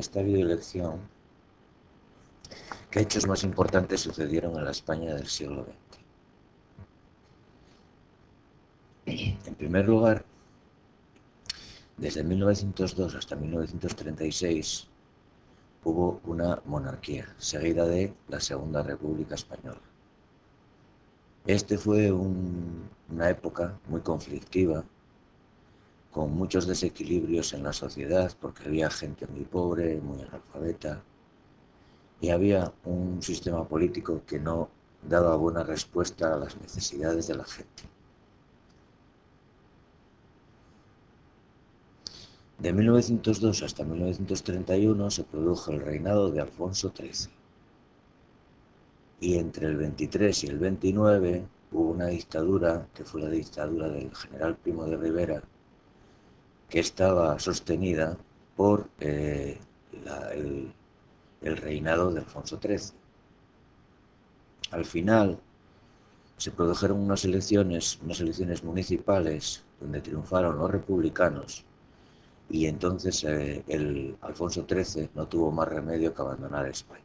esta videolección qué hechos más importantes sucedieron en la España del siglo XX. En primer lugar, desde 1902 hasta 1936 hubo una monarquía, seguida de la Segunda República Española. Este fue una época muy conflictiva, con muchos desequilibrios en la sociedad, porque había gente muy pobre, muy analfabeta, y había un sistema político que no daba buena respuesta a las necesidades de la gente. De 1902 hasta 1931 se produjo el reinado de Alfonso XIII. Y entre el 23 y el 29 hubo una dictadura, que fue la dictadura del general Primo de Rivera, que estaba sostenida por el reinado de Alfonso XIII. Al final se produjeron unas elecciones municipales donde triunfaron los republicanos, y entonces el Alfonso XIII no tuvo más remedio que abandonar España.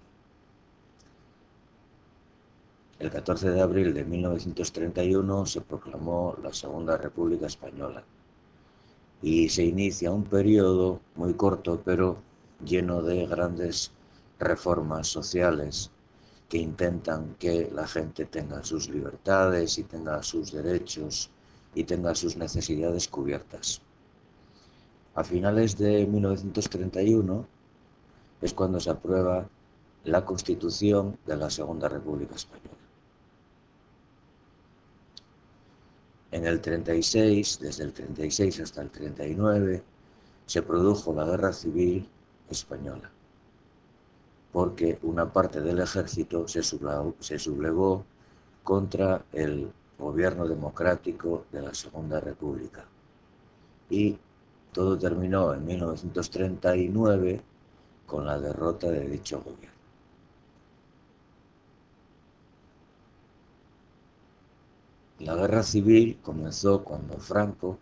El 14 de abril de 1931 se proclamó la Segunda República Española y se inicia un periodo muy corto pero lleno de grandes reformas sociales que intentan que la gente tenga sus libertades y tenga sus derechos y tenga sus necesidades cubiertas. A finales de 1931 es cuando se aprueba la Constitución de la Segunda República Española. En el 36, desde el 36 hasta el 39, se produjo la Guerra Civil Española, porque una parte del ejército se sublevó contra el gobierno democrático de la Segunda República. Y todo terminó en 1939 con la derrota de dicho gobierno. La guerra civil comenzó cuando Franco,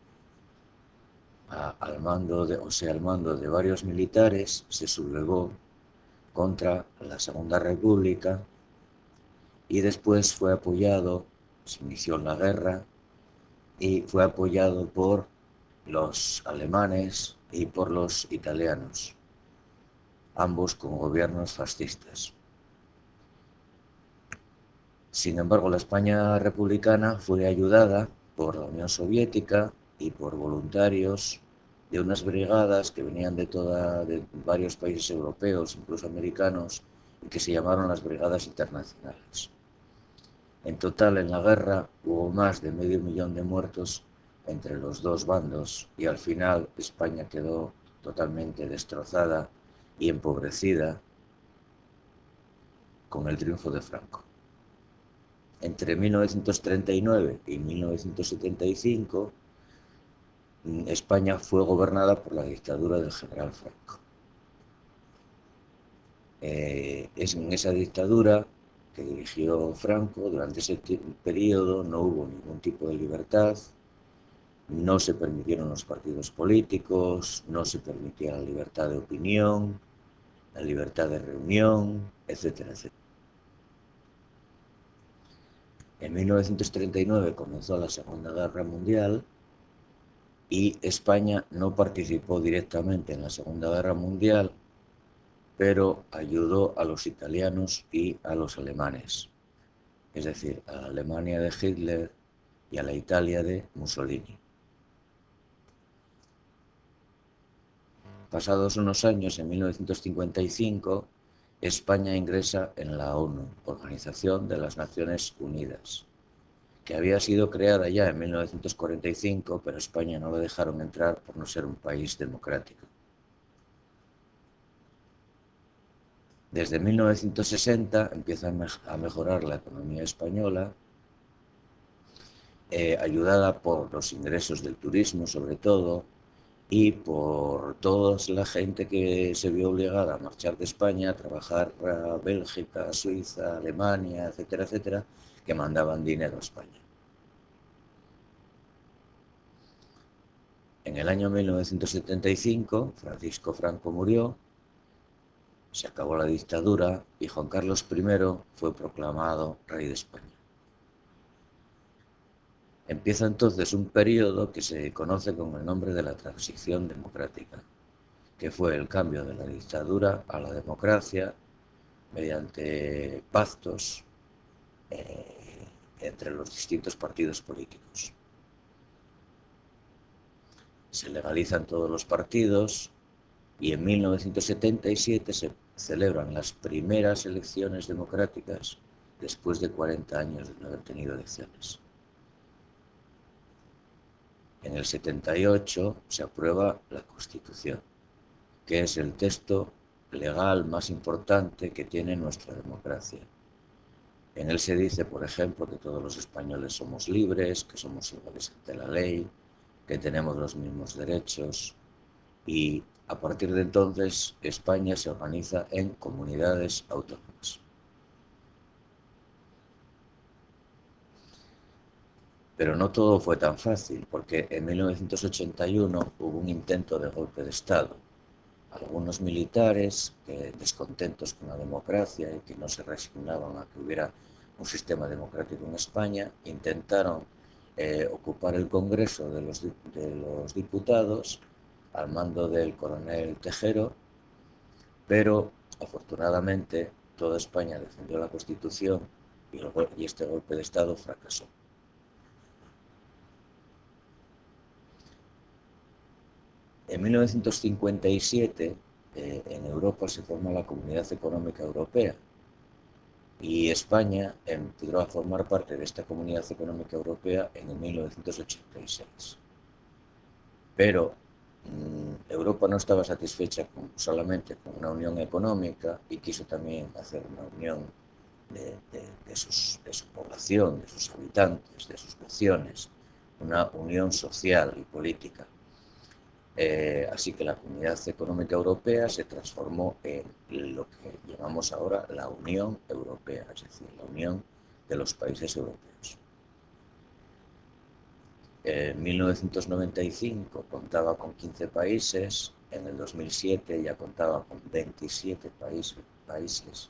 al mando de varios militares, se sublevó contra la Segunda República y después fue apoyado, se inició en la guerra y fue apoyado por los alemanes y por los italianos, ambos con gobiernos fascistas. Sin embargo, la España republicana fue ayudada por la Unión Soviética y por voluntarios de unas brigadas que venían de varios países europeos, incluso americanos, y que se llamaron las Brigadas Internacionales. En total, en la guerra hubo más de 500.000 de muertos entre los dos bandos y al final España quedó totalmente destrozada y empobrecida con el triunfo de Franco. Entre 1939 y 1975, España fue gobernada por la dictadura del general Franco. Es en esa dictadura que dirigió Franco, durante ese periodo no hubo ningún tipo de libertad, no se permitieron los partidos políticos, no se permitía la libertad de opinión, la libertad de reunión, etcétera, etcétera. En 1939 comenzó la Segunda Guerra Mundial y España no participó directamente en la Segunda Guerra Mundial, pero ayudó a los italianos y a los alemanes, es decir, a la Alemania de Hitler y a la Italia de Mussolini. Pasados unos años, en 1955, España ingresa en la ONU, Organización de las Naciones Unidas, que había sido creada ya en 1945, pero España no la dejaron entrar por no ser un país democrático. Desde 1960 empieza a mejorar la economía española, ayudada por los ingresos del turismo sobre todo, y por toda la gente que se vio obligada a marchar de España, a trabajar para Bélgica, Suiza, Alemania, etcétera, etcétera, que mandaban dinero a España. En el año 1975, Francisco Franco murió se acabó la dictadura y Juan Carlos I fue proclamado rey de España. Empieza entonces un periodo que se conoce con el nombre de la transición democrática, que fue el cambio de la dictadura a la democracia mediante pactos entre los distintos partidos políticos. Se legalizan todos los partidos y en 1977 se celebran las primeras elecciones democráticas después de 40 años de no haber tenido elecciones. En el 78 se aprueba la Constitución, que es el texto legal más importante que tiene nuestra democracia. En él se dice, por ejemplo, que todos los españoles somos libres, que somos iguales ante la ley, que tenemos los mismos derechos y a partir de entonces España se organiza en comunidades autónomas. Pero no todo fue tan fácil, porque en 1981 hubo un intento de golpe de Estado. Algunos militares, descontentos con la democracia y que no se resignaban a que hubiera un sistema democrático en España, intentaron ocupar el Congreso de los Diputados al mando del coronel Tejero, pero afortunadamente toda España defendió la Constitución y este golpe de Estado fracasó. En 1957 en Europa se forma la Comunidad Económica Europea y España entró a formar parte de esta Comunidad Económica Europea en 1986. Pero Europa no estaba satisfecha solamente con una unión económica y quiso también hacer una unión de su población, de sus habitantes, de sus naciones, una unión social y política. Así que la Comunidad Económica Europea se transformó en lo que llamamos ahora la Unión Europea, es decir, la Unión de los Países Europeos. En 1995 contaba con 15 países, en el 2007 ya contaba con 27 países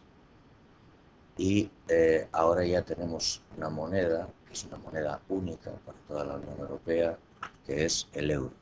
y ahora ya tenemos una moneda, que es una moneda única para toda la Unión Europea, que es el euro.